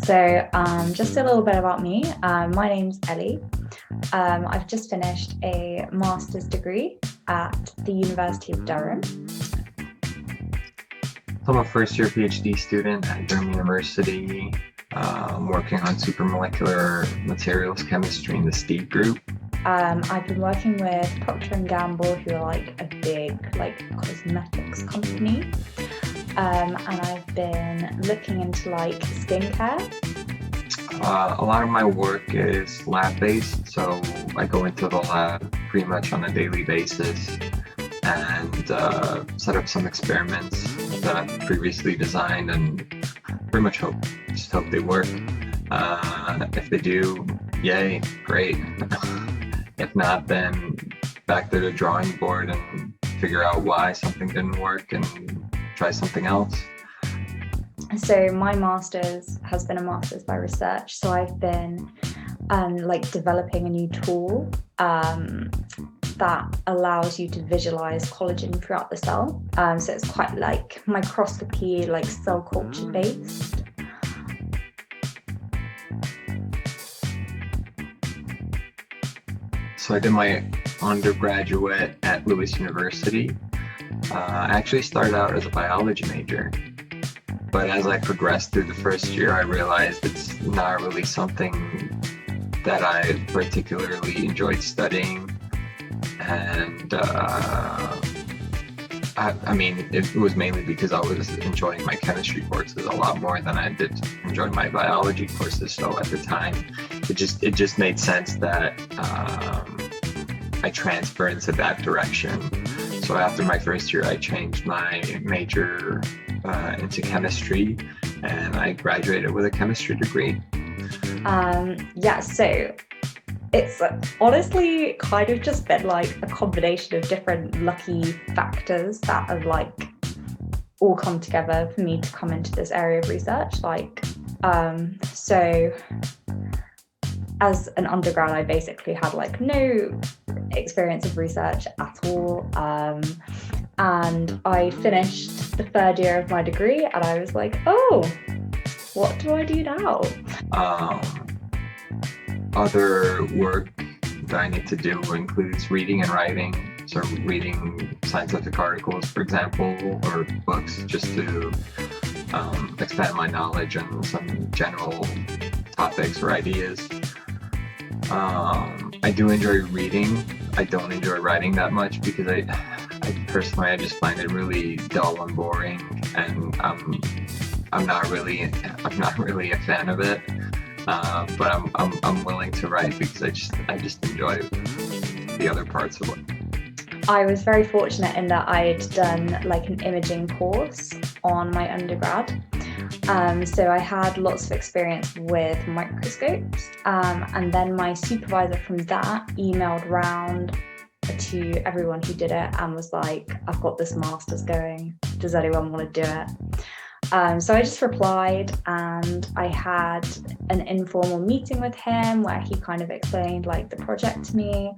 Just a little bit about me. My name's Ellie. I've just finished a master's degree at the University of Durham. I'm a first-year PhD student at Durham University. I'm working on supermolecular materials chemistry in the STEAD group. I've been working with Proctor and Gamble, who are like a big cosmetics company. And I've been looking into skincare. A lot of my work is lab-based, so I go into the lab pretty much on a daily basis and set up some experiments that I've previously designed and pretty much hope they work. If they do, yay, great. If not, then back to the drawing board and figure out why something didn't work and try something else. So my master's has been a master's by research. So I've been developing a new tool that allows you to visualize collagen throughout the cell. So it's quite like microscopy, cell culture based. So I did my undergraduate at University. I actually started out as a biology major, but as I progressed through the first year, I realized it's not really something that I particularly enjoyed studying. And it was mainly because I was enjoying my chemistry courses a lot more than I did enjoy my biology courses. So at the time, it just made sense that I transfer into that direction. So after my first year, I changed my major into chemistry, and I graduated with a chemistry degree. So it's honestly kind of just been a combination of different lucky factors that have all come together for me to come into this area of research. So as an undergrad, I basically had no experience of research at all. And I finished the third year of my degree and I was like, oh, what do I do now? Other work that I need to do includes reading and writing. So reading scientific articles, for example, or books just to expand my knowledge on some general topics or ideas. I do enjoy reading. I don't enjoy writing that much because I personally just find it really dull and boring, and I'm not really a fan of it. But I'm willing to write because I just enjoy the other parts of it. I was very fortunate in that I'd done an imaging course on my undergrad. So I had lots of experience with microscopes, and then my supervisor from that emailed round to everyone who did it and was like, I've got this master's going, does anyone want to do it? So I just replied, and I had an informal meeting with him where he kind of explained the project to me,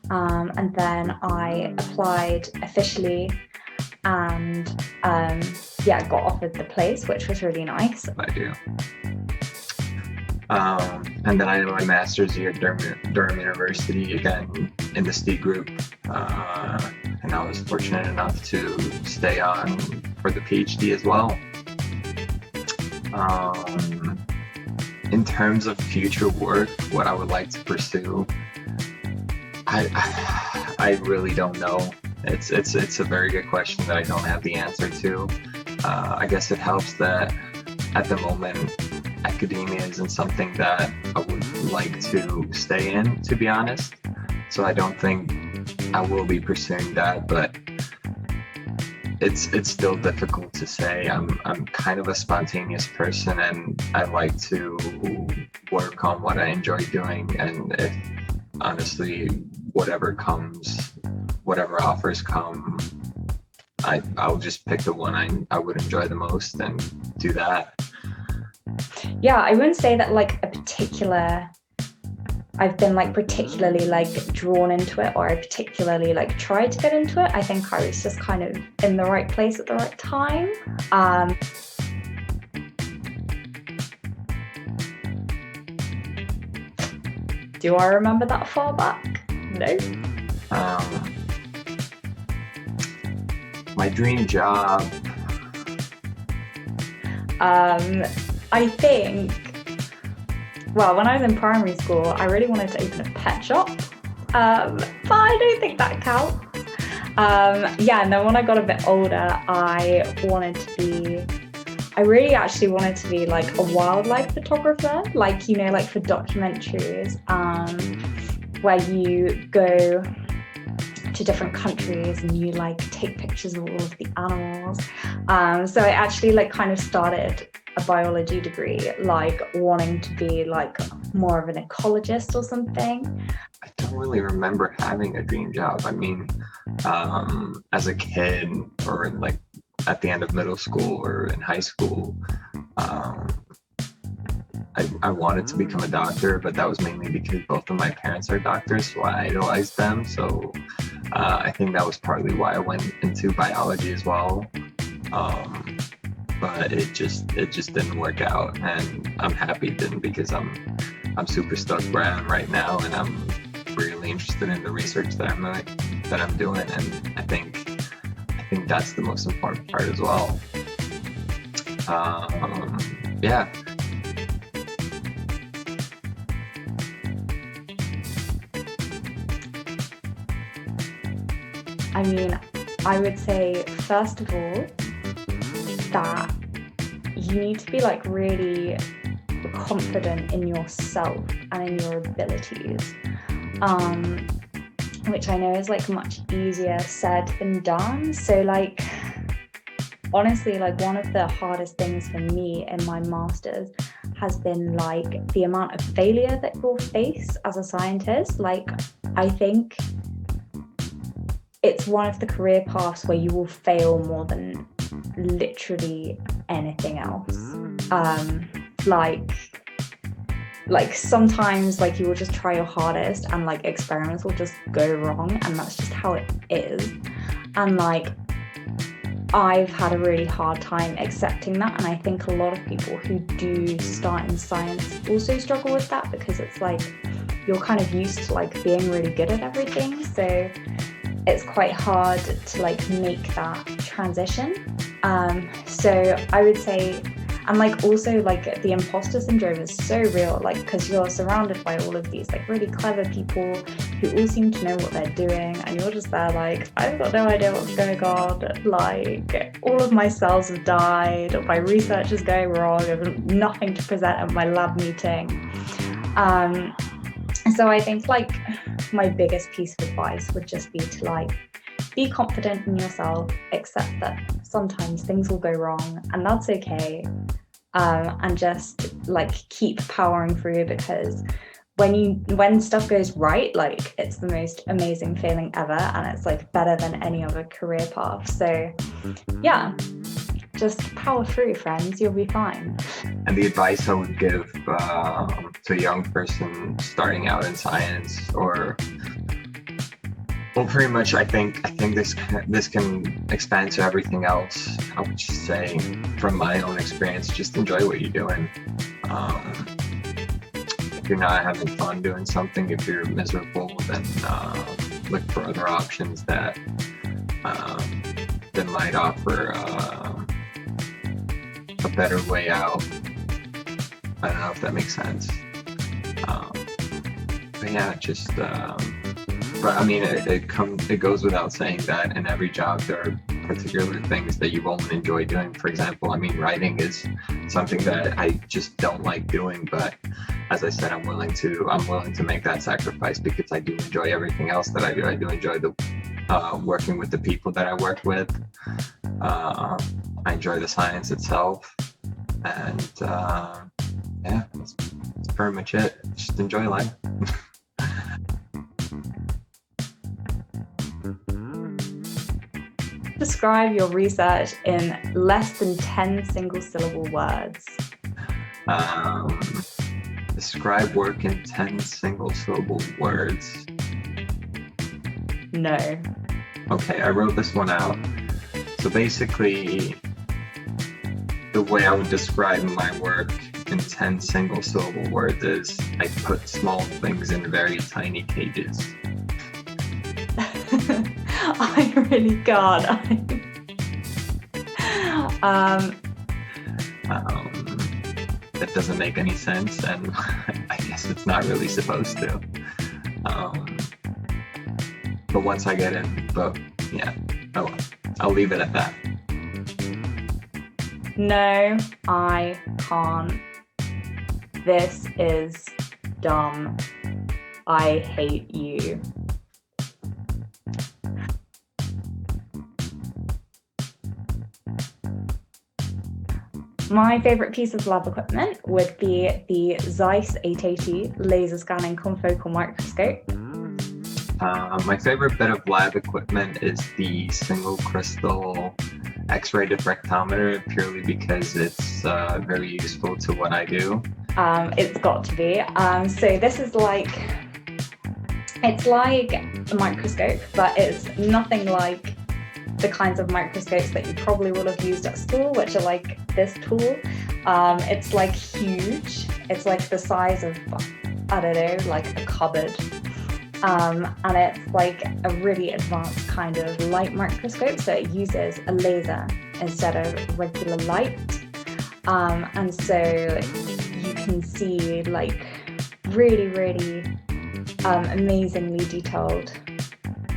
and then I applied officially and got offered the place, which was really nice. I do. And then I did my master's here at Durham University, again in the STEAD group, and I was fortunate enough to stay on for the PhD as well. In terms of future work, what I would like to pursue, I really don't know. It's a very good question that I don't have the answer to. I guess it helps that at the moment academia isn't something that I would like to stay in, to be honest. So I don't think I will be pursuing that, but it's still difficult to say. I'm kind of a spontaneous person, and I like to work on what I enjoy doing, and if honestly whatever offers come, I'll just pick the one I would enjoy the most and do that. Yeah, I wouldn't say that I've been particularly drawn into it, or I particularly tried to get into it. I think I was just kind of in the right place at the right time. Do I remember that far back? No. My dream job. I think, well, when I was in primary school, I really wanted to open a pet shop, but I don't think that counts. And then when I got a bit older, I really actually wanted to be like a wildlife photographer, like for documentaries, where you go to different countries and you like take pictures of all of the animals. So I actually like kind of started a biology degree, like wanting to be like more of an ecologist or something. I don't really remember having a dream job. I mean, as a kid or like at the end of middle school or in high school, I wanted to become a doctor, but that was mainly because both of my parents are doctors, so I idolized them. So I think that was partly why I went into biology as well. But it just didn't work out, and I'm happy it didn't, because I'm super stoked where I am right now, and I'm really interested in the research that I'm doing, and I think that's the most important part as well. Yeah. I mean, I would say, first of all, that you need to be like really confident in yourself and in your abilities, which I know is like much easier said than done. So like, honestly, like one of the hardest things for me in my master's has been like the amount of failure that you'll face as a scientist. Like, I think it's one of the career paths where you will fail more than literally anything else. Like sometimes like you will just try your hardest and like experiments will just go wrong, and that's just how it is. And like, I've had a really hard time accepting that, and I think a lot of people who do start in science also struggle with that, because it's like you're kind of used to like being really good at everything, so it's quite hard to like make that transition. So I would say, and like also like the imposter syndrome is so real, like because you're surrounded by all of these like really clever people who all seem to know what they're doing, and you're just there like, I've got no idea what's going on, like all of my cells have died, my research is going wrong, I have nothing to present at my lab meeting. So I think like my biggest piece of advice would just be to like be confident in yourself, accept that sometimes things will go wrong, and that's okay, and just like keep powering through, because when stuff goes right, like it's the most amazing feeling ever, and it's like better than any other career path. So yeah, just power through, friends, you'll be fine. And the advice I would give to a young person starting out in science, or well, pretty much, I think this can expand to everything else. I would just say, from my own experience, just enjoy what you're doing. If you're not having fun doing something, if you're miserable, then look for other options that might offer a better way out. I don't know if that makes sense. But yeah, just. But I mean, it goes without saying that in every job there are particular things that you won't enjoy doing. For example, I mean, writing is something that I just don't like doing, but as I said, I'm willing to make that sacrifice because I do enjoy everything else that I do. I do enjoy the working with the people that I work with. I enjoy the science itself, and yeah, that's pretty much it. Just enjoy life. Describe your research in less than 10 single-syllable words. Describe work in 10 single-syllable words. No. Okay, I wrote this one out. So basically, the way I would describe my work in 10 single syllable words is I put small things in very tiny cages. I really can't. That doesn't make any sense, and I guess it's not really supposed to. But once I get in, but yeah, oh well. I'll leave it at that. No, I can't. This is dumb. I hate you. My favourite piece of lab equipment would be the Zeiss 880 laser scanning confocal microscope. My favorite bit of lab equipment is the single crystal X-ray diffractometer, purely because it's very useful to what I do. It's got to be. So this is it's like a microscope, but it's nothing like the kinds of microscopes that you probably will have used at school, which are like this tool. It's like huge. It's like the size of, I don't know, like a cupboard. And it's like a really advanced kind of light microscope, so it uses a laser instead of regular light. And so you can see like really amazingly detailed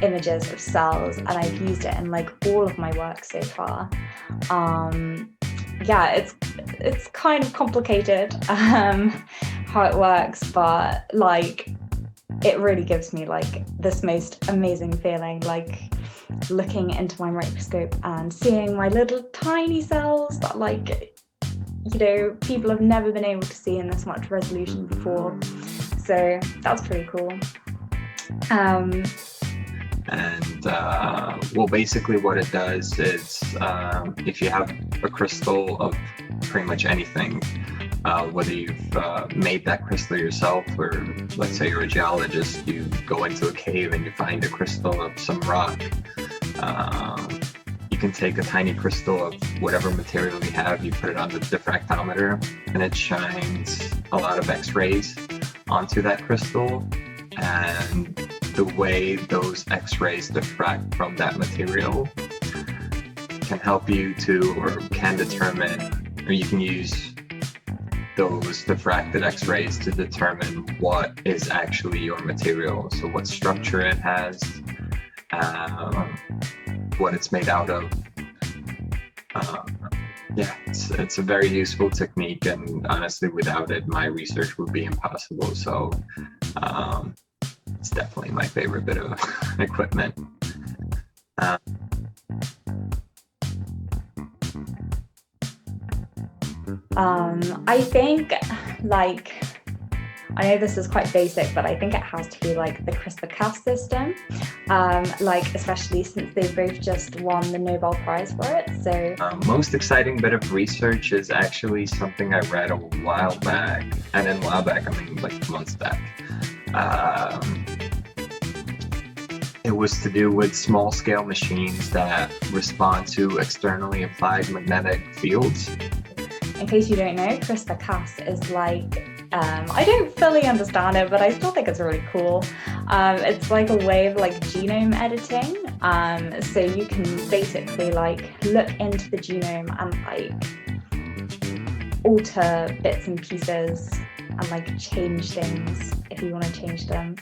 images of cells, and I've used it in like all of my work so far. Yeah, it's kind of complicated how it works, but like it really gives me like this most amazing feeling, like looking into my microscope and seeing my little tiny cells that, like, you know, people have never been able to see in this much resolution before. So that's pretty cool. Well, basically what it does is if you have a crystal of pretty much anything, whether you've made that crystal yourself, or let's say you're a geologist, you go into a cave and you find a crystal of some rock, you can take a tiny crystal of whatever material you have, you put it on the diffractometer, and it shines a lot of X-rays onto that crystal, and the way those X-rays diffract from that material can help you to, or can determine, or you can use those diffracted X-rays to determine what is actually your material. So what structure it has, what it's made out of. Yeah, it's a very useful technique, and honestly, without it, my research would be impossible. So it's definitely my favorite bit of equipment. I think, like, I know this is quite basic, but I think it has to be like the CRISPR-Cas system, like especially since they both just won the Nobel Prize for it. So most exciting bit of research is actually something I read a while back, and in a while back I mean like months back. It was to do with small-scale machines that respond to externally applied magnetic fields. In case you don't know, CRISPR-Cas is like, I don't fully understand it, but I still think it's really cool. It's like a way of like genome editing. So you can basically like look into the genome and like alter bits and pieces and like change things if you want to change them.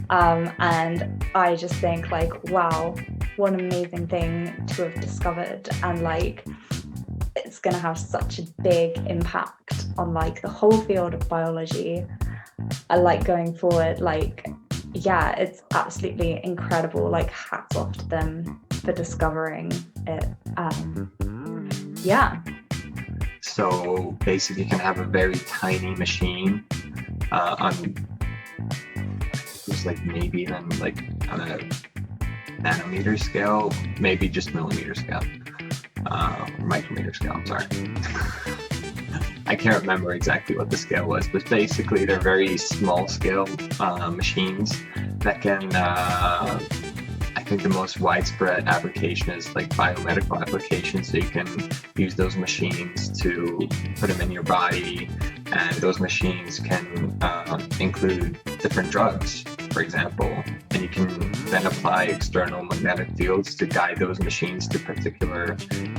And I just think like, wow, what an amazing thing to have discovered, and like it's going to have such a big impact on like the whole field of biology. And like going forward, like, yeah, it's absolutely incredible. Like hats off to them for discovering it. Yeah. So basically you can have a very tiny machine on, it was like maybe even like on a nanometer scale, maybe just millimeter scale. Micrometer scale, I'm sorry. I can't remember exactly what the scale was, but basically they're very small scale machines that can, I think the most widespread application is like biomedical applications. So you can use those machines to put them in your body And those machines can include different drugs, for example, and you can then apply external magnetic fields to guide those machines to particular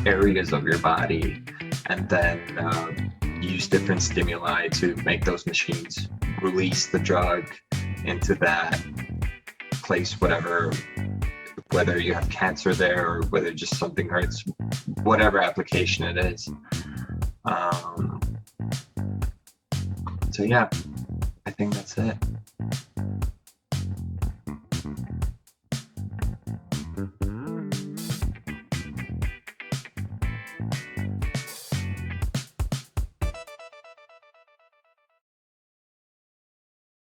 areas of your body, and then use different stimuli to make those machines release the drug into that place, whether you have cancer there or whether just something hurts, whatever application it is. So yeah, I think that's it.